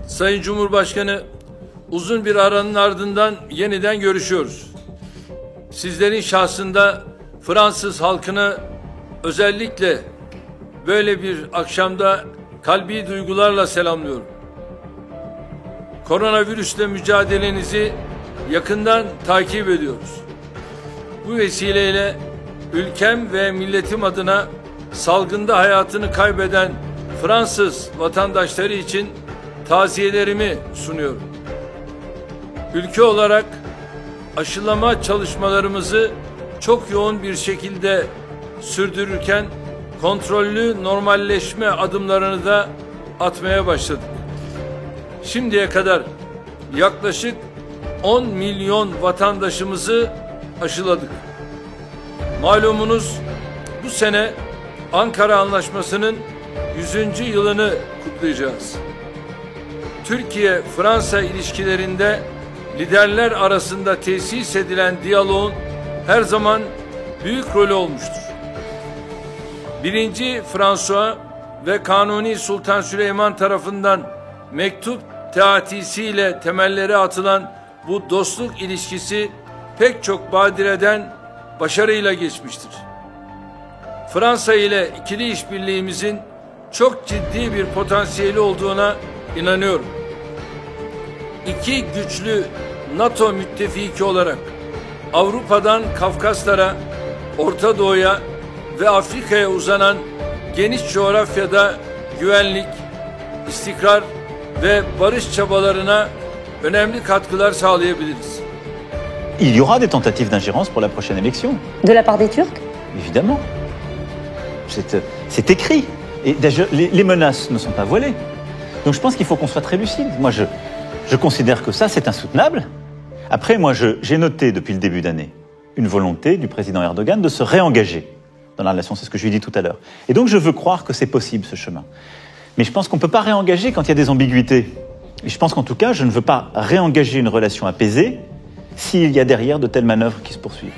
Sayın Cumhurbaşkanı, uzun bir aranın ardından yeniden görüşüyoruz. Sizlerin şahsında Fransız halkını özellikle böyle bir akşamda kalbi duygularla selamlıyorum. Koronavirüsle mücadelenizi yakından takip ediyoruz. Bu vesileyle ülkem ve milletim adına salgında hayatını kaybeden Fransız vatandaşları için taziyelerimi sunuyorum. Ülke olarak aşılama çalışmalarımızı çok yoğun bir şekilde sürdürürken kontrollü normalleşme adımlarını da atmaya başladık. Şimdiye kadar yaklaşık 10 milyon vatandaşımızı aşıladık. Malumunuz bu sene Ankara Anlaşması'nın 100. yılını kutlayacağız. Türkiye-Fransa ilişkilerinde liderler arasında tesis edilen diyaloğun her zaman büyük rolü olmuştur. 1. François ve Kanuni Sultan Süleyman tarafından mektup teatisiyle temelleri atılan bu dostluk ilişkisi pek çok badireden başarıyla geçmiştir. Fransa ile ikili işbirliğimizin çok ciddi bir potansiyeli olduğuna inanıyorum. İki güçlü NATO müttefiki olarak Avrupa'dan Kafkaslara, Orta Doğu'ya ve Afrika'ya uzanan geniş coğrafyada güvenlik, istikrar ve barış çabalarına önemli katkılar sağlayabiliriz. Il y aura des tentatives d'ingérence pour la prochaine élection. De la part des Turcs? Évidemment. C'est écrit. Et d'ailleurs, les menaces ne sont pas voilées. Donc je pense qu'il faut qu'on soit très lucide. Moi, je considère que ça, c'est insoutenable. Après, moi, j'ai noté depuis le début d'année une volonté du président Erdogan de se réengager dans la relation. C'est ce que je lui ai dit tout à l'heure. Et donc, je veux croire que c'est possible, ce chemin. Mais je pense qu'on ne peut pas réengager quand il y a des ambiguïtés. Et je pense qu'en tout cas, je ne veux pas réengager une relation apaisée s'il y a derrière de telles manœuvres qui se poursuivent.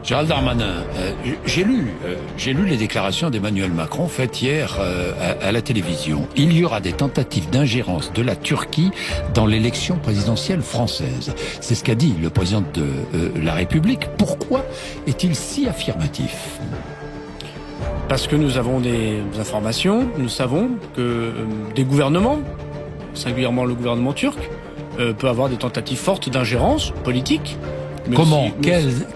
Gérald Darmanin, j'ai lu les déclarations d'Emmanuel Macron faites hier à la télévision. Il y aura des tentatives d'ingérence de la Turquie dans l'élection présidentielle française. C'est ce qu'a dit le président de la République. Pourquoi est-il si affirmatif ? Parce que nous avons des informations, nous savons que des gouvernements, singulièrement le gouvernement turc, peut avoir des tentatives fortes d'ingérence politique. Comment ?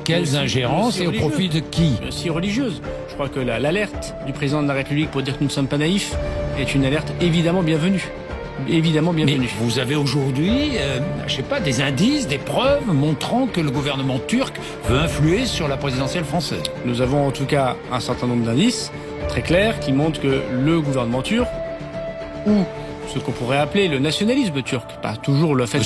Quelles ingérences et au profit de qui ? Si religieuse. Je crois que l'alerte du président de la République pour dire que nous ne sommes pas naïfs est une alerte évidemment bienvenue. Évidemment bienvenue. Mais vous avez aujourd'hui, je sais pas, des indices, des preuves montrant que le gouvernement turc veut influer sur la présidentielle française. Nous avons en tout cas un certain nombre d'indices très clairs qui montrent que le gouvernement turc, ou ce qu'on pourrait appeler le nationalisme turc, pas toujours le fait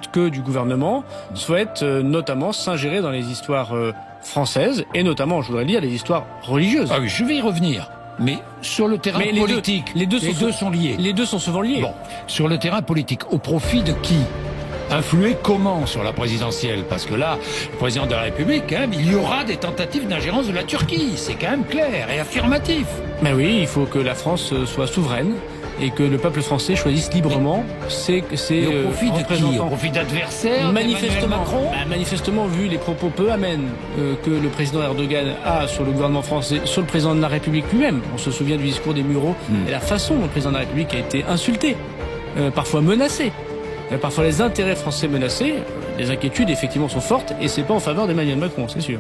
que du gouvernement, souhaite notamment s'ingérer dans les histoires françaises, et notamment, je voudrais dire, les histoires religieuses. Ah oui, je vais y revenir. Mais sur le terrain politique, les deux sont liés. Les deux sont souvent liés. Bon, sur le terrain politique, au profit de qui ? Influer comment sur la présidentielle ? Parce que là, le président de la République, quand même, il y aura des tentatives d'ingérence de la Turquie. C'est quand même clair et affirmatif. Mais oui, il faut que la France soit souveraine et que le peuple français choisisse librement ses représentants. Au profit d'adversaires Manifestement, manifestement, vu les propos peu amènes que le président Erdogan a sur le gouvernement français, sur le président de la République lui-même. On se souvient du discours des Mureaux et la façon dont le président de la République a été insulté, parfois menacé. Parfois les intérêts français menacés, les inquiétudes effectivement sont fortes et c'est pas en faveur d'Emmanuel Macron, c'est sûr.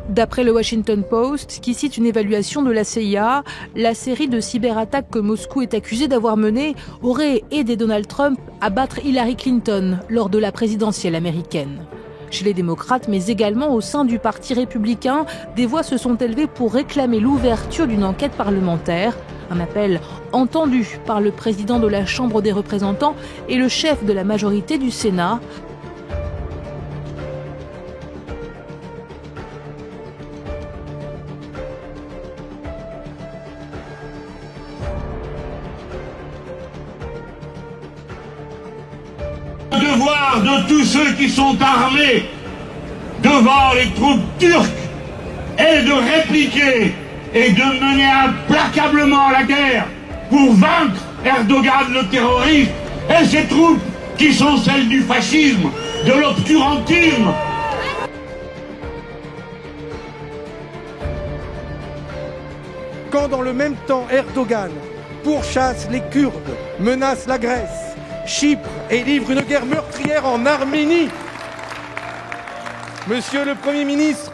D'après le Washington Post, qui cite une évaluation de la CIA, la série de cyberattaques que Moscou est accusé d'avoir menées aurait aidé Donald Trump à battre Hillary Clinton lors de la présidentielle américaine. Chez les démocrates, mais également au sein du Parti républicain, des voix se sont élevées pour réclamer l'ouverture d'une enquête parlementaire. Un appel entendu par le président de la Chambre des représentants et le chef de la majorité du Sénat. part de tous ceux qui sont armés devant les troupes turques est de répliquer et de mener implacablement la guerre pour vaincre Erdogan le terroriste et ses troupes qui sont celles du fascisme, de l'obscurantisme. Quand dans le même temps Erdogan pourchasse les Kurdes, menace la Grèce, Chypre et livre une guerre meurtrière en Arménie. Monsieur le Premier ministre,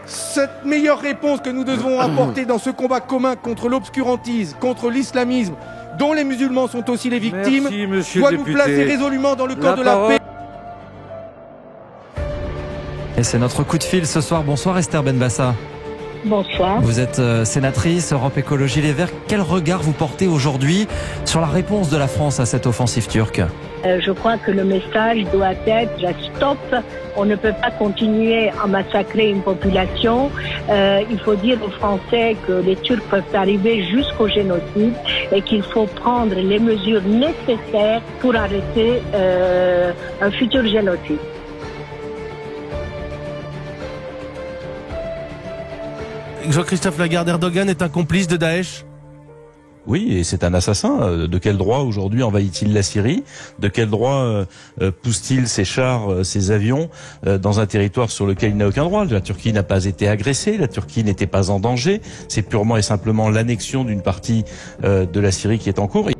cette meilleure réponse que nous devons apporter dans ce combat commun contre l'obscurantisme, contre l'islamisme, dont les musulmans sont aussi les victimes, doit nous placer résolument dans le camp de la paix. Et c'est notre coup de fil ce soir. Bonsoir Esther Benbassa. Bonsoir. Vous êtes sénatrice Europe Écologie Les Verts. Quel regard vous portez aujourd'hui sur la réponse de la France à cette offensive turque ? Je crois que le message doit être stop. On ne peut pas continuer à massacrer une population. Il faut dire aux Français que les Turcs peuvent arriver jusqu'au génocide et qu'il faut prendre les mesures nécessaires pour arrêter un futur génocide. Jean-Christophe Lagarde, Erdogan est un complice de Daesh ? Oui, et c'est un assassin. De quel droit aujourd'hui envahit-il la Syrie ? De quel droit pousse-t-il ses chars, ses avions dans un territoire sur lequel il n'a aucun droit ? La Turquie n'a pas été agressée, la Turquie n'était pas en danger. C'est purement et simplement l'annexion d'une partie de la Syrie qui est en cours.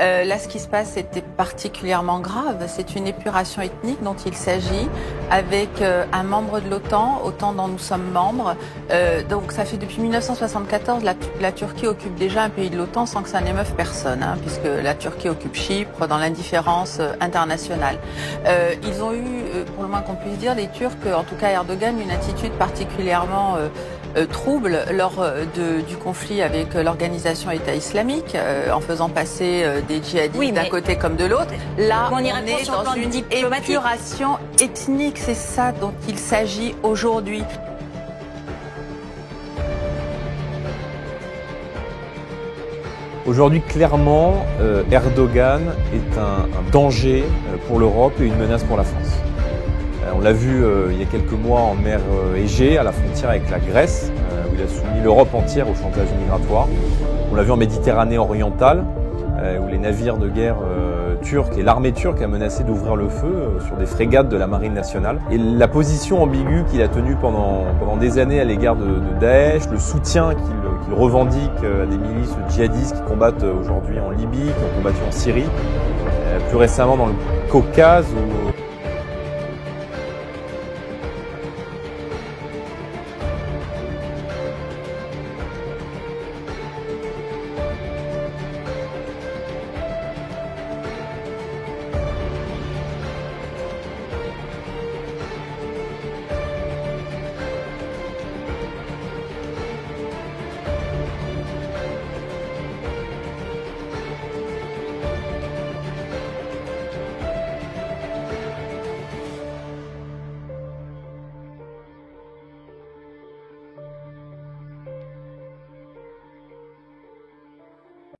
Là, ce qui se passe était particulièrement grave. C'est une épuration ethnique dont il s'agit avec un membre de l'OTAN, autant dont nous sommes membres. Donc ça fait depuis 1974, la Turquie occupe déjà un pays de l'OTAN sans que ça n'émeuve personne, hein, puisque la Turquie occupe Chypre dans l'indifférence internationale. Ils ont eu, pour le moins qu'on puisse dire, les Turcs, en tout cas Erdogan, une attitude particulièrement trouble lors du conflit avec l'organisation État islamique, en faisant passer des djihadistes d'un côté comme de l'autre. Là, on est dans une épuration ethnique, c'est ça dont il s'agit aujourd'hui. Aujourd'hui, clairement, Erdogan est un danger pour l'Europe et une menace pour la France. On l'a vu il y a quelques mois en mer Égée, à la frontière avec la Grèce, où il a soumis l'Europe entière au chantage migratoire. On l'a vu en Méditerranée orientale, où les navires de guerre turcs et l'armée turque a menacé d'ouvrir le feu sur des frégates de la marine nationale. Et la position ambiguë qu'il a tenue pendant des années à l'égard de Daesh, le soutien qu'il revendique à des milices djihadistes qui combattent aujourd'hui en Libye, qui ont combattu en Syrie, plus récemment dans le Caucase, où